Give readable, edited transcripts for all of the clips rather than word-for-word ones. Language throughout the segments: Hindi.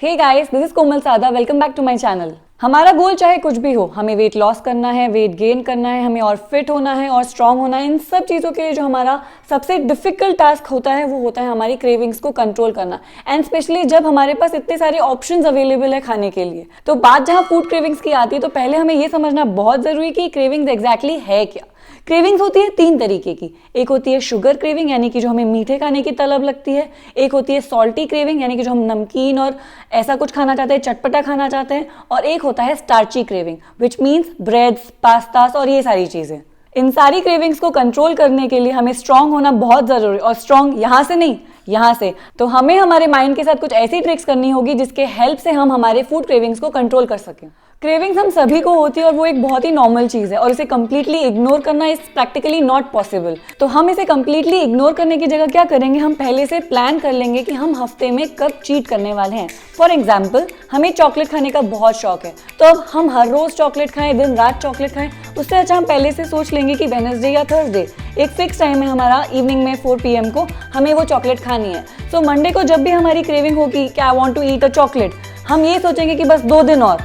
Hey guys, this is Komal Sada. Welcome back to my channel. हमारा गोल चाहे कुछ भी हो, हमें वेट लॉस करना है, वेट गेन करना है, हमें और फिट होना है और स्ट्रांग होना है। इन सब चीज़ों के लिए जो हमारा सबसे डिफिकल्ट टास्क होता है वो होता है हमारी क्रेविंग्स को कंट्रोल करना। एंड स्पेशली जब हमारे पास इतने सारे ऑप्शंस अवेलेबल है खाने के लिए। तो बात जहाँ फूड क्रेविंग्स की आती है तो पहले हमें ये समझना बहुत ज़रूरी कि क्रेविंग्स एग्जैक्टली है क्या। क्रेविंग्स होती है तीन तरीके की। एक होती है शुगर क्रेविंग, यानी कि जो हमें मीठे खाने की तलब लगती है। एक होती है सॉल्टी क्रेविंग, यानी कि जो हम नमकीन और ऐसा कुछ खाना चाहते हैं, चटपटा खाना चाहते हैं। और एक होता है starchy craving, which means breads, pastas और ये सारी चीजें। इन सारी क्रेविंग्स को कंट्रोल करने के लिए हमें स्ट्रांग होना बहुत जरूरी। और स्ट्रांग यहाँ से नहीं, यहाँ से। तो हमें हमारे माइंड के साथ कुछ ऐसी ट्रिक्स करनी होगी जिसके हेल्प से हम हमारे फूड क्रेविंग्स को कंट्रोल कर सकें। क्रेविंग्स हम सभी को होती है और वो एक बहुत ही नॉर्मल चीज़ है और इसे कंप्लीटली इग्नोर करना इज प्रैक्टिकली नॉट पॉसिबल। तो हम इसे कंप्लीटली इग्नोर करने की जगह क्या करेंगे, हम पहले से प्लान कर लेंगे कि हम हफ्ते में कब चीट करने वाले हैं। फॉर एग्जाम्पल, हमें चॉकलेट खाने का बहुत शौक है, तो अब हम हर रोज चॉकलेट खाएं, दिन रात चॉकलेट खाएं, उससे अच्छा हम पहले से सोच लेंगे कि वेडनेसडे या थर्सडे एक फिक्स टाइम है हमारा, इवनिंग में 4 PM को हमें वो चॉकलेट खानी है। सो मंडे को जब भी हमारी क्रेविंग होगी कि I want to eat a chocolate, हम ये सोचेंगे कि बस 2 दिन और,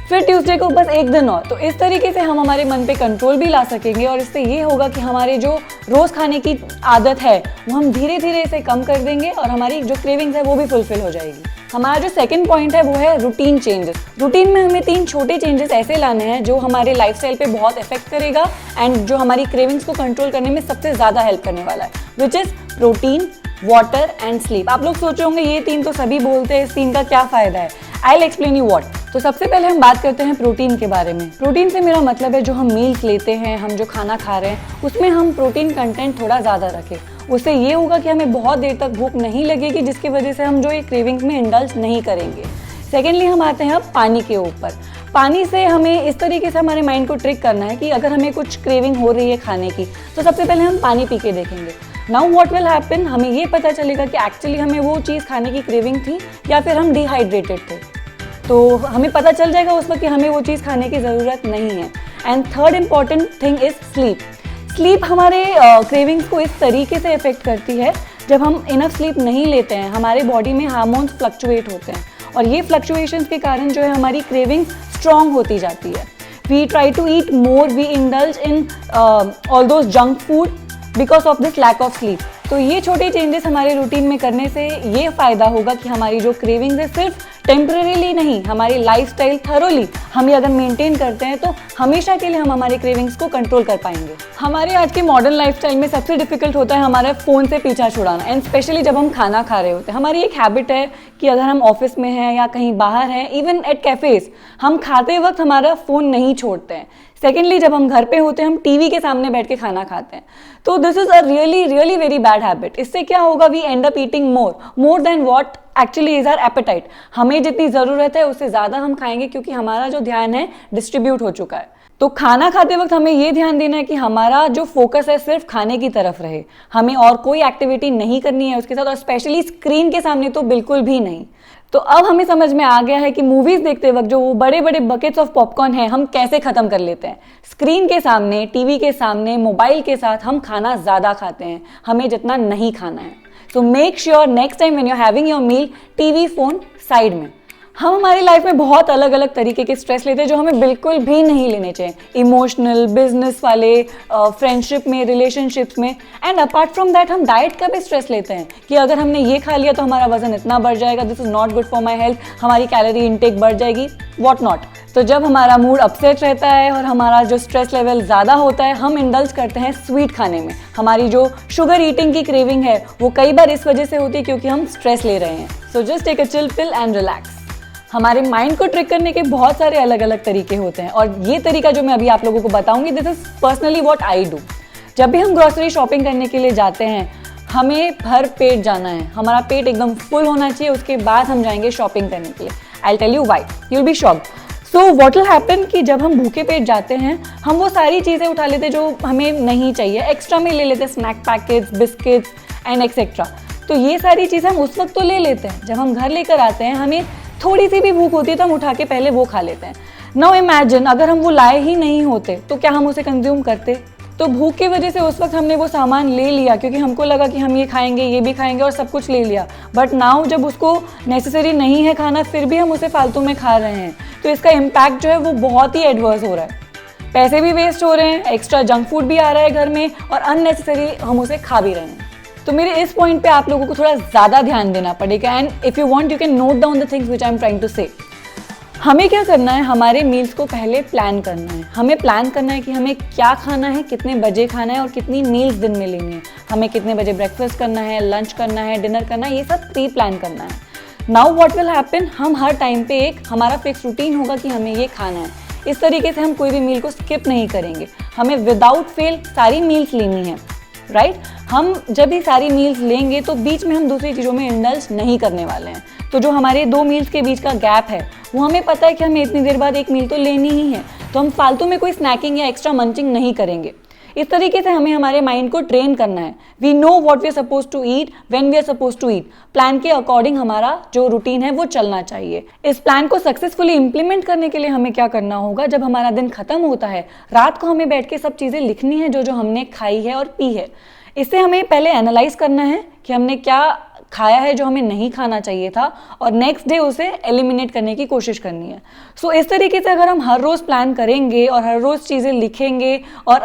फिर ट्यूसडे को बस 1 दिन और। तो इस तरीके से हम हमारे मन पे कंट्रोल भी ला सकेंगे और इससे ये होगा कि हमारे जो रोज खाने की आदत है वो हम धीरे धीरे इसे कम कर देंगे और हमारी जो क्रेविंग्स है वो भी फुलफिल हो जाएगी। हमारा जो सेकंड पॉइंट है वो है रूटीन चेंजेस। रूटीन में हमें 3 छोटे चेंजेस ऐसे लाने हैं जो हमारे लाइफस्टाइल पे बहुत इफेक्ट करेगा एंड जो हमारी क्रेविंग्स को कंट्रोल करने में सबसे ज्यादा हेल्प करने वाला है, which is protein, water and sleep. आप लोग सोच रहे होंगे ये 3 तो सभी बोलते हैं, इस 3 का क्या फायदा है। I will explain you what. तो सबसे पहले हम बात करते हैं प्रोटीन के बारे में। प्रोटीन से मेरा मतलब है जो हम मील्स लेते हैं, हम जो खाना खा रहे हैं उसमें हम प्रोटीन कंटेंट थोड़ा ज़्यादा रखें। उससे ये होगा कि हमें बहुत देर तक भूख नहीं लगेगी, जिसकी वजह से हम जो ये क्रेविंग्स में इंडल्ज नहीं करेंगे। सेकेंडली हम आते हैं अब पानी के ऊपर। पानी से हमें इस तरीके से हमारे माइंड को ट्रिक करना है कि अगर हमें कुछ क्रेविंग हो रही है खाने की, तो सबसे पहले हम पानी पी के देखेंगे। नाउ व्हाट विल हैपन, हमें ये पता चलेगा कि एक्चुअली हमें वो चीज़ खाने की क्रेविंग थी या फिर हम डिहाइड्रेटेड थे। तो हमें पता चल जाएगा उस वक्त कि हमें वो चीज़ खाने की ज़रूरत नहीं है। And third important thing is sleep. Sleep हमारे क्रेविंग्स को इस तरीके से इफेक्ट करती है, जब हम इनफ स्लीप नहीं लेते हैं हमारे बॉडी में हार्मोन्स फ्लक्चुएट होते हैं और ये फ्लक्चुएशंस के कारण जो है हमारी क्रेविंग स्ट्रॉन्ग होती जाती है। We try to eat more, we indulge in all those junk food because of this lack of sleep. तो ये छोटे चेंजेस हमारे रूटीन में करने से ये फायदा होगा कि हमारी जो क्रेविंग्स है सिर्फ टेम्परेरीली नहीं, हमारी लाइफस्टाइल थरोली हम ये अगर मेंटेन करते हैं तो हमेशा के लिए हम हमारे क्रेविंग्स को कंट्रोल कर पाएंगे। हमारे आज के मॉडर्न लाइफस्टाइल में सबसे डिफिकल्ट होता है हमारे फ़ोन से पीछा छुड़ाना। एंड स्पेशली जब हम खाना खा रहे होते हैं, हमारी एक हैबिट है कि अगर हम ऑफिस में हैं या कहीं बाहर हैं, इवन एट कैफेज, हम खाते वक्त हमारा फ़ोन नहीं छोड़ते हैं। सेकेंडली जब हम घर पे होते हैं हम टीवी के सामने बैठ के खाना खाते हैं। तो this is a really really very bad habit. इससे क्या होगा, we end up eating more than what actually is our appetite. हमें जितनी ज़रूरत है उससे ज़्यादा हम खाएंगे क्योंकि हमारा जो ध्यान है डिस्ट्रीब्यूट हो चुका है। तो खाना खाते वक्त हमें ये ध्यान देना है कि हमारा जो फोकस है सिर्फ खाने की तरफ रहे, हमें और कोई एक्टिविटी नहीं करनी है उसके साथ, और स्पेशली स्क्रीन के सामने तो बिल्कुल भी नहीं। तो अब हमें समझ में आ गया है कि मूवीज देखते वक्त जो वो बड़े बड़े बकेट्स ऑफ पॉपकॉर्न है हम कैसे खत्म कर लेते हैं। स्क्रीन के सामने, टीवी के सामने, मोबाइल के साथ हम खाना ज्यादा खाते हैं, हमें जितना नहीं खाना है। So make sure next time when you are having your meal, TV phone side में। हम हमारी लाइफ में बहुत अलग अलग तरीके के स्ट्रेस लेते हैं जो हमें बिल्कुल भी नहीं लेने चाहिए। इमोशनल, बिजनेस वाले, फ्रेंडशिप में, रिलेशनशिप्स में। एंड अपार्ट फ्रॉम दैट हम डाइट का भी स्ट्रेस लेते हैं कि अगर हमने ये खा लिया तो हमारा वजन इतना बढ़ जाएगा, this is not good for my health, हमारी कैलोरी इनटेक बढ़ जाएगी, व्हाट नॉट। तो जब हमारा मूड अपसेट रहता है और हमारा जो स्ट्रेस लेवल ज़्यादा होता है, हम इंडल्ज करते हैं स्वीट खाने में। हमारी जो शुगर ईटिंग की क्रेविंग है वो कई बार इस वजह से होती है क्योंकि हम स्ट्रेस ले रहे हैं। So just take a chill pill and relax. हमारे माइंड को ट्रिक करने के बहुत सारे अलग अलग तरीके होते हैं और ये तरीका जो मैं अभी आप लोगों को बताऊंगी, this is personally what I do. जब भी हम ग्रोसरी शॉपिंग करने के लिए जाते हैं हमें भर पेट जाना है, हमारा पेट एकदम फुल होना चाहिए, उसके बाद हम जाएंगे शॉपिंग करने के लिए। I tell you why, you will be shocked. So what will happen कि जब हम भूखे पेट जाते हैं हम वो सारी चीज़ें उठा लेते हैं जो हमें नहीं चाहिए, एक्स्ट्रा में ले लेते हैं, snack packets, biscuits and etcetera. तो ये सारी चीज़ें हम उस वक्त तो ले लेते हैं, जब हम घर लेकर आते हैं हमें थोड़ी सी भी भूख होती है तो हम उठा के पहले वो खा लेते हैं। नाउ इमेजिन अगर हम वो लाए ही नहीं होते तो क्या हम उसे कंज्यूम करते? तो भूख की वजह से उस वक्त हमने वो सामान ले लिया क्योंकि हमको लगा कि हम ये खाएंगे, ये भी खाएंगे और सब कुछ ले लिया। बट नाउ जब उसको नेसेसरी नहीं है खाना फिर भी हम उसे फालतू में खा रहे हैं, तो इसका इम्पैक्ट जो है वो बहुत ही एडवर्स हो रहा है। पैसे भी वेस्ट हो रहे हैं, एक्स्ट्रा जंक फूड भी आ रहा है घर में और अननेसेसरी हम उसे खा भी रहे हैं। तो मेरे इस पॉइंट पे आप लोगों को थोड़ा ज़्यादा ध्यान देना पड़ेगा and if you want you can note down the things which I am trying to say. हमें क्या करना है, हमारे मील्स को पहले प्लान करना है। हमें प्लान करना है कि हमें क्या खाना है, कितने बजे खाना है और कितनी मील्स दिन में लेनी है। हमें कितने बजे ब्रेकफास्ट करना है, लंच करना है, डिनर करना है, ये सब प्री प्लान करना है। नाउ व्हाट विल हैपन, हम हर टाइम पे एक हमारा फिक्स रूटीन होगा कि हमें ये खाना है। इस तरीके से हम कोई भी मील को स्किप नहीं करेंगे। हमें विदाउट फेल सारी मील्स लेनी है, राइट? हम जब भी सारी मील्स लेंगे तो बीच में हम दूसरी चीज़ों में इंडल्ज नहीं करने वाले हैं। तो जो हमारे 2 मील्स के बीच का गैप है वो हमें पता है कि हमें इतनी देर बाद एक मील तो लेनी ही है, तो हम फालतू में कोई स्नैकिंग या एक्स्ट्रा मंचिंग नहीं करेंगे। इस तरीके से हमें हमारे माइंड को ट्रेन करना है। We know what we are suppose to eat when we are suppose to eat. Plan के अकॉर्डिंग हमारा जो रूटीन है वो चलना चाहिए। इस प्लान को सक्सेसफुली इंप्लीमेंट करने के लिए हमें क्या करना होगा, जब हमारा दिन खत्म होता है रात को हमें बैठ के सब चीज़ें लिखनी है जो जो हमने खाई है और पी है। इससे हमें पहले एनालाइज करना है कि हमने क्या खाया है जो हमें नहीं खाना चाहिए था और नेक्स्ट डे उसे एलिमिनेट करने की कोशिश करनी है। सो इस तरीके से अगर हम हर रोज़ प्लान करेंगे और हर रोज़ चीज़ें लिखेंगे और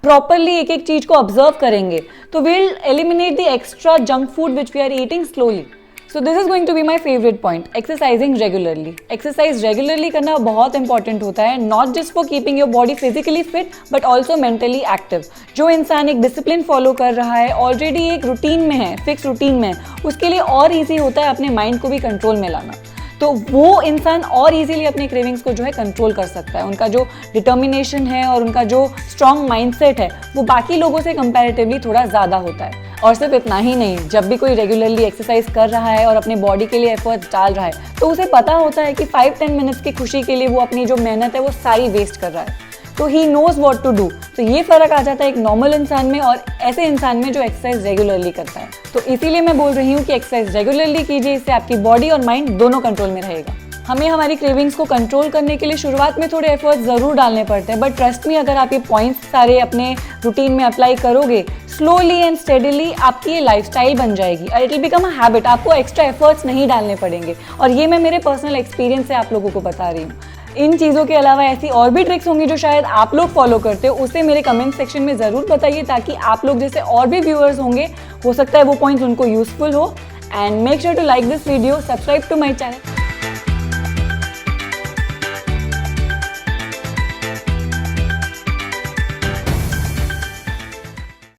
प्रॉपरली एक एक चीज़ को ऑब्जर्व करेंगे तो will eliminate the extra junk food which we are eating slowly. So this is going to be my favourite point, exercising regularly. Exercise regularly करना बहुत इंपॉर्टेंट होता है, not just for keeping your body physically fit but also mentally active. जो इंसान एक डिसिप्लिन फॉलो कर रहा है, ऑलरेडी एक रूटीन में है, फिक्स रूटीन में, उसके लिए और ईजी होता है अपने माइंड को भी कंट्रोल में लाना। तो वो इंसान और इजीली अपने क्रेविंग्स को जो है कंट्रोल कर सकता है। उनका जो डिटर्मिनेशन है और उनका जो स्ट्रॉन्ग माइंडसेट है वो बाकी लोगों से कंपैरेटिवली थोड़ा ज़्यादा होता है। और सिर्फ इतना ही नहीं, जब भी कोई रेगुलरली एक्सरसाइज कर रहा है और अपने बॉडी के लिए एफर्ट्स डाल रहा है तो उसे पता होता है कि 5-10 मिनट्स की खुशी के लिए वो अपनी जो मेहनत है वो सारी वेस्ट कर रहा है। तो he knows what to do. तो ये फ़र्क आ जाता है एक नॉर्मल इंसान में और ऐसे इंसान में जो एक्सरसाइज रेगुलरली करता है। तो इसीलिए मैं बोल रही हूँ कि एक्सरसाइज रेगुलरली कीजिए, इससे आपकी बॉडी और माइंड दोनों कंट्रोल में रहेगा। हमें हमारी क्रेविंग्स को कंट्रोल करने के लिए शुरुआत में थोड़े एफर्ट्स ज़रूर डालने पड़ते हैं, बट ट्रस्ट मी, अगर आप ये पॉइंट्स सारे अपने रूटीन में अप्लाई करोगे स्लोली एंड स्टेडीली आपकी ये लाइफस्टाइल बन जाएगी और it will become a habit. आपको एक्स्ट्रा एफर्ट्स नहीं डालने पड़ेंगे और ये मैं मेरे पर्सनल एक्सपीरियंस से आप लोगों को बता रही हूँ। इन चीज़ों के अलावा ऐसी और भी ट्रिक्स होंगी जो शायद आप लोग फॉलो करते हो, उसे मेरे कमेंट सेक्शन में ज़रूर बताइए ताकि आप लोग जैसे और भी व्यूअर्स होंगे हो सकता है वो पॉइंट्स उनको यूजफुल हो। And make sure to like this video, subscribe to my channel.